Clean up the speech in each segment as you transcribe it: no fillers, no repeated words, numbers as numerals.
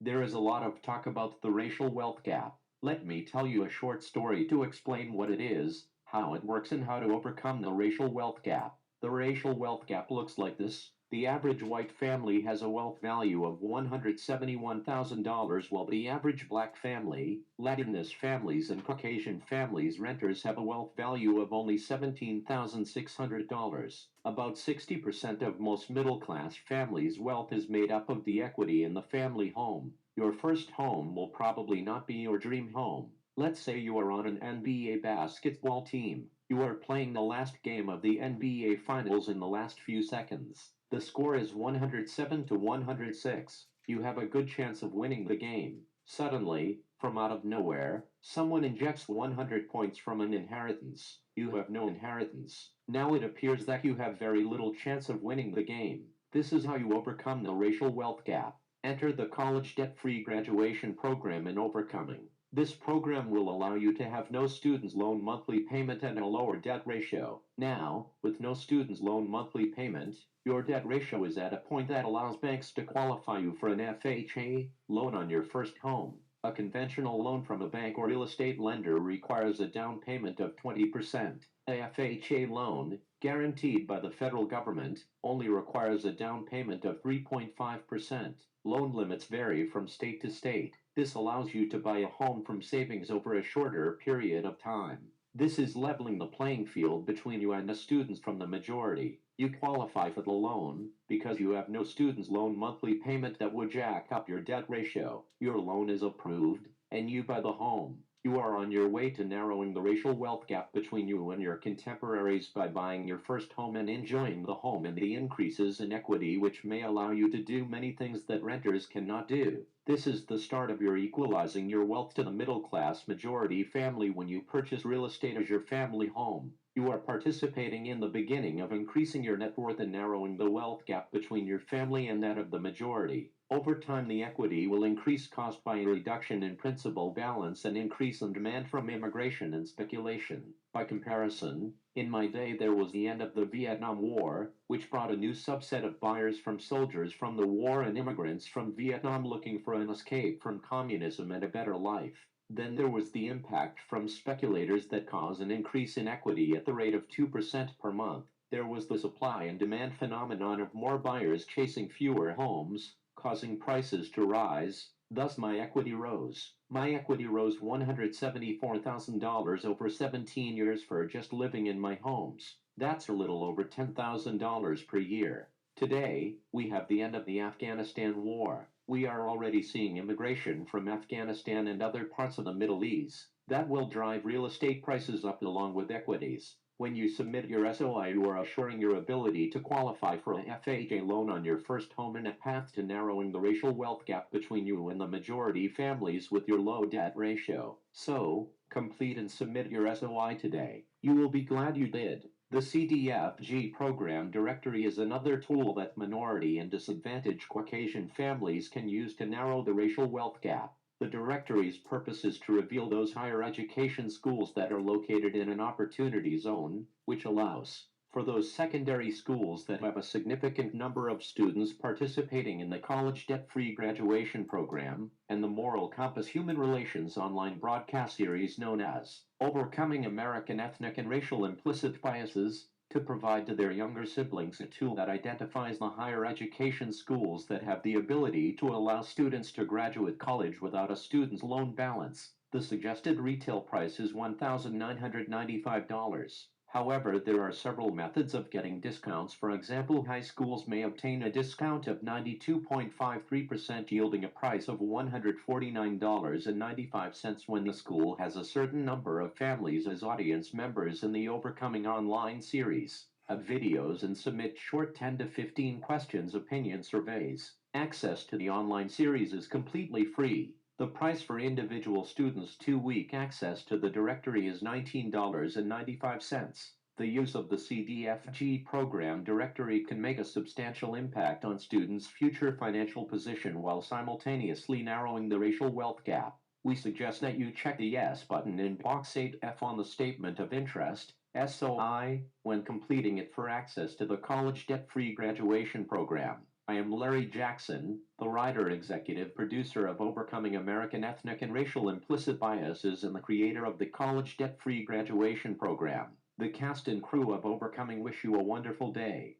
There is a lot of talk about the racial wealth gap. Let me tell you a short story to explain what it is, how it works, and how to overcome the racial wealth gap. The racial wealth gap looks like this. The average white family has a wealth value of $171,000, while the average black family, Latinx families, and Caucasian families renters have a wealth value of only $17,600. About 60% of most middle-class families' wealth is made up of the equity in the family home. Your first home will probably not be your dream home. Let's say you are on an NBA basketball team. You are playing the last game of the NBA Finals in the last few seconds. The score is 107 to 106. You have a good chance of winning the game. Suddenly, from out of nowhere, someone injects 100 points from an inheritance. You have no inheritance. Now it appears that you have very little chance of winning the game. This is how you overcome the racial wealth gap. Enter the college debt-free graduation program in Overcoming. This program will allow you to have no student's loan monthly payment and a lower debt ratio. Now, with no student's loan monthly payment, your debt ratio is at a point that allows banks to qualify you for an FHA loan on your first home. A conventional loan from a bank or real estate lender requires a down payment of 20%. A FHA loan, guaranteed by the federal government, only requires a down payment of 3.5%. Loan limits vary from state to state. This allows you to buy a home from savings over a shorter period of time. This is leveling the playing field between you and the students from the majority. You qualify for the loan because you have no student's loan monthly payment that would jack up your debt ratio. Your loan is approved, and you buy the home. You are on your way to narrowing the racial wealth gap between you and your contemporaries by buying your first home and enjoying the home and the increases in equity which may allow you to do many things that renters cannot do. This is the start of your equalizing your wealth to the middle-class majority family when you purchase real estate as your family home. You are participating in the beginning of increasing your net worth and narrowing the wealth gap between your family and that of the majority. Over time, the equity will increase caused by a reduction in principal balance and increase in demand from immigration and speculation. By comparison, in my day there was the end of the Vietnam War, which brought a new subset of buyers from soldiers from the war and immigrants from Vietnam looking for an escape from communism and a better life. Then there was the impact from speculators that caused an increase in equity at the rate of 2% per month. There was the supply and demand phenomenon of more buyers chasing fewer homes, causing prices to rise. Thus my equity rose. My equity rose $174,000 over 17 years for just living in my homes. That's a little over $10,000 per year. Today, we have the end of the Afghanistan war. We are already seeing immigration from Afghanistan and other parts of the Middle East. That will drive real estate prices up along with equities. When you submit your SOI, you are assuring your ability to qualify for an FHA loan on your first home and a path to narrowing the racial wealth gap between you and the majority families with your low debt ratio. So, complete and submit your SOI today. You will be glad you did. The CDFG program directory is another tool that minority and disadvantaged Caucasian families can use to narrow the racial wealth gap. The directory's purpose is to reveal those higher education schools that are located in an opportunity zone, which allows for those secondary schools that have a significant number of students participating in the college debt-free graduation program, and the Moral Compass Human Relations online broadcast series known as Overcoming American Ethnic and Racial Implicit Biases, to provide to their younger siblings a tool that identifies the higher education schools that have the ability to allow students to graduate college without a student's loan balance. The suggested retail price is $1,995. However, there are several methods of getting discounts. For example, high schools may obtain a discount of 92.53%, yielding a price of $149.95 when the school has a certain number of families as audience members in the Overcoming Online series of videos and submit short 10 to 15 questions opinion surveys. Access to the online series is completely free. The price for individual students' 2-week access to the directory is $19.95. The use of the CDFG program directory can make a substantial impact on students' future financial position while simultaneously narrowing the racial wealth gap. We suggest that you check the Yes button in box 8F on the Statement of Interest, SOI, when completing it for access to the college debt-free graduation program. I am Larry Jackson, the writer, executive producer of Overcoming American Ethnic and Racial Implicit Biases and the creator of the College Debt-Free Graduation Program. The cast and crew of Overcoming wish you a wonderful day.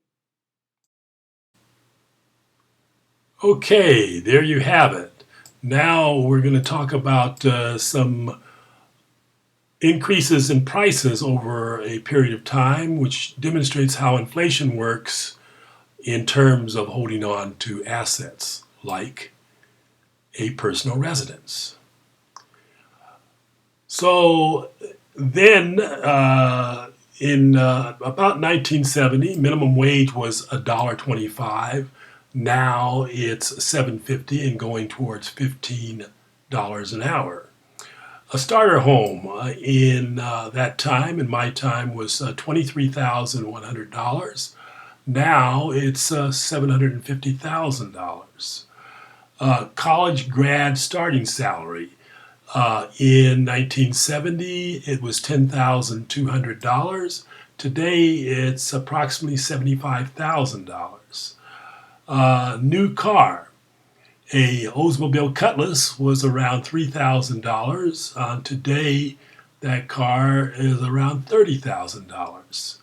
Okay, there you have it. Now we're going to talk about some increases in prices over a period of time, which demonstrates how inflation works in terms of holding on to assets like a personal residence. So then, in about 1970, minimum wage was $1.25. Now it's $7.50 and going towards $15 an hour. A starter home in that time, in my time, was $23,100. Now it's $750,000. College grad starting salary. In 1970, it was $10,200. Today, it's approximately $75,000. New car. A Oldsmobile Cutlass was around $3,000. Today, that car is around $30,000.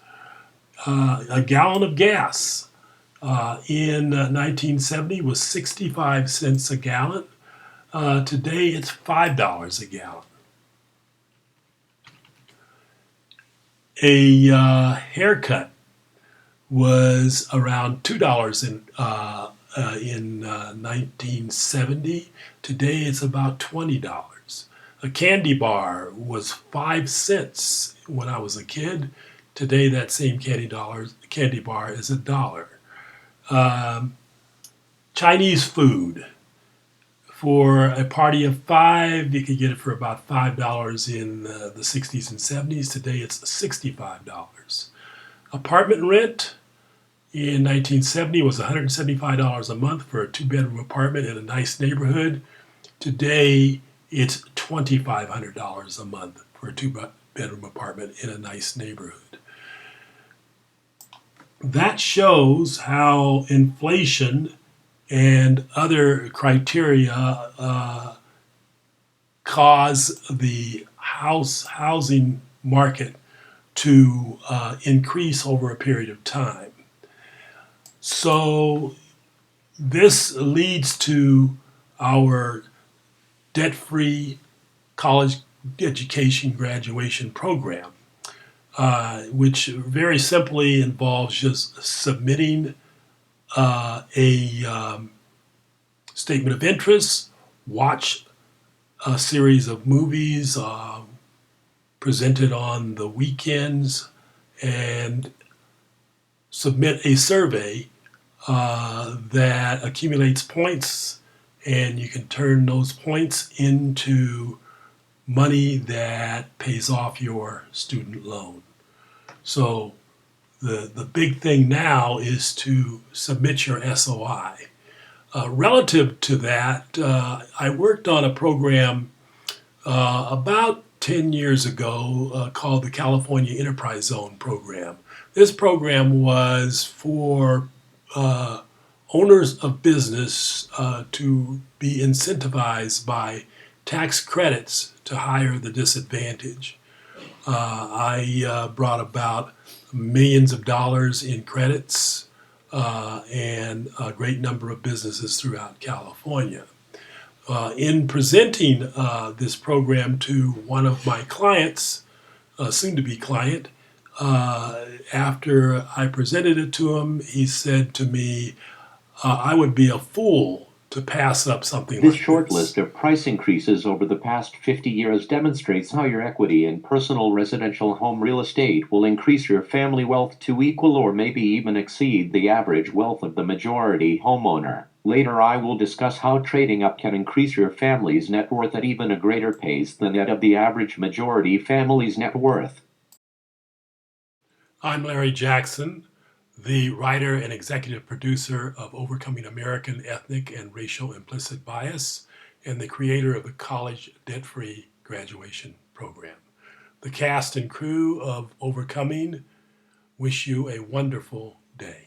A gallon of gas in 1970 was 65 cents a gallon. Today, it's $5 a gallon. A haircut was around $2 in 1970. Today, it's about $20. A candy bar was 5 cents when I was a kid. Today, that same candy bar is $1. Chinese food. For a party of 5, you could get it for about $5 in the 60s and 70s. Today it's $65. Apartment rent in 1970 was $175 a month for a 2-bedroom apartment in a nice neighborhood. Today it's $2,500 a month for a 2-bedroom apartment in a nice neighborhood. That shows how inflation and other criteria cause the housing market to increase over a period of time. So this leads to our debt-free college education graduation program, which very simply involves just submitting a statement of interest, watch a series of movies presented on the weekends, and submit a survey that accumulates points, and you can turn those points into money that pays off your student loan. So the big thing now is to submit your SOI. Relative to that, I worked on a program about 10 years ago called the California Enterprise Zone program. This program was for owners of business to be incentivized by tax credits to hire the disadvantaged. I brought about millions of dollars in credits and a great number of businesses throughout California. In presenting this program to one of my clients, soon-to-be client, after I presented it to him, he said to me, I would be a fool to pass up something This like short this. list of price increases over the past 50 years demonstrates how your equity in personal residential home real estate will increase your family wealth to equal or maybe even exceed the average wealth of the majority homeowner. Later, I will discuss how trading up can increase your family's net worth at even a greater pace than that of the average majority family's net worth. I'm Larry Jackson, the writer and executive producer of Overcoming American Ethnic and Racial Implicit Bias and the creator of the College Debt-Free Graduation Program. The cast and crew of Overcoming wish you a wonderful day.